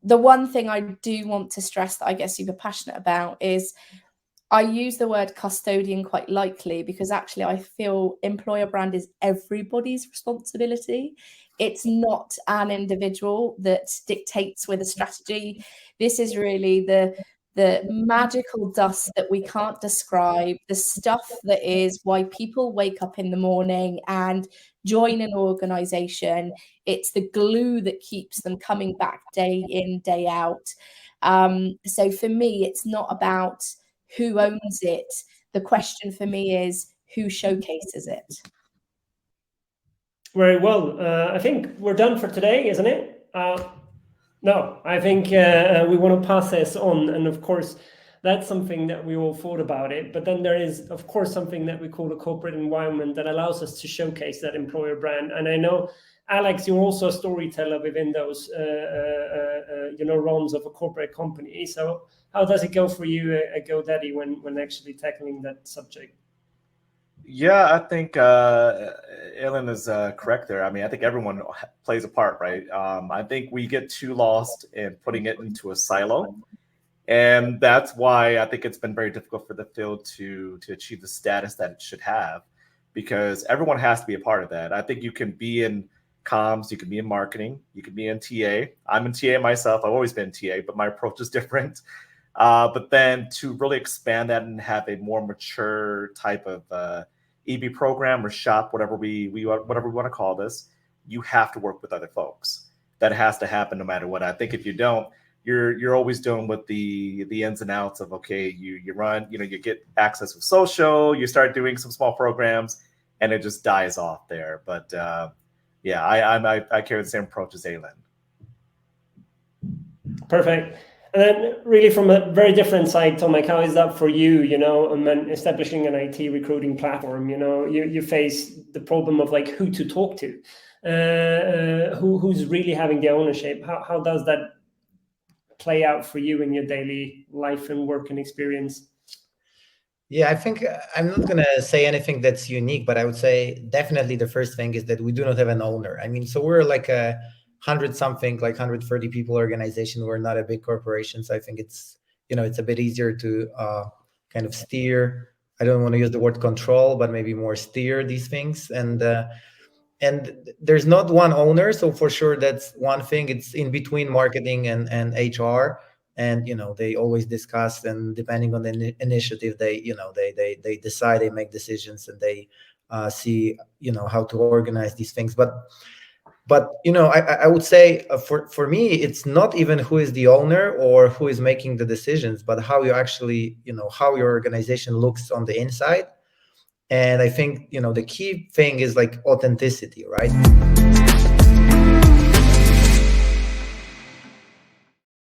the one thing I do want to stress that I get super passionate about is I use the word custodian quite lightly, because actually I feel employer brand is everybody's responsibility. It's not an individual that dictates with a strategy. This is really the magical dust that we can't describe, the stuff that is why people wake up in the morning and join an organization. It's the glue that keeps them coming back day in, day out. So for me, it's not about who owns it. The question for me is who showcases it. Very well. I think we're done for today, isn't it? No, I think we want to pass this on. And of course, that's something that we all thought about it. But then there is, of course, something that we call a corporate environment that allows us to showcase that employer brand. And I know, Alex, you're also a storyteller within those, realms of a corporate company. So how does it go for you at GoDaddy when actually tackling that subject? Yeah, I think Aylin is correct there. I mean, I think everyone plays a part, right? I think we get too lost in putting it into a silo. And that's why I think it's been very difficult for the field to achieve the status that it should have, because everyone has to be a part of that. I think you can be in comms, you can be in marketing, you can be in TA. I'm in TA myself. I've always been TA, but my approach is different. But then to really expand that and have a more mature type of EB program or shop, whatever we want to call this, you have to work with other folks. That has to happen no matter what. I think if you don't, you're always dealing with the ins and outs of, okay, you run, you get access with social, you start doing some small programs, and it just dies off there. But yeah, I carry the same approach as Aylin. Perfect. And then really from a very different side, Tomek, how is that for you, establishing an IT recruiting platform? You face the problem of like who to talk to, who's really having the ownership. How does that play out for you in your daily life and work and experience? Yeah, I think I'm not going to say anything that's unique, but I would say definitely the first thing is that we do not have an owner. I mean, so we're like a 100-something, like 130 people organization. We're not a big corporation. So I think it's, it's a bit easier to kind of steer. I don't want to use the word control, but maybe more steer these things. And there's not one owner. So for sure, that's one thing. It's in between marketing and HR. And, they always discuss, and depending on the initiative, they decide, they make decisions, and they see, how to organize these things. But I would say for me, it's not even who is the owner or who is making the decisions, but how you actually, how your organization looks on the inside. And I think, the key thing is like authenticity, right?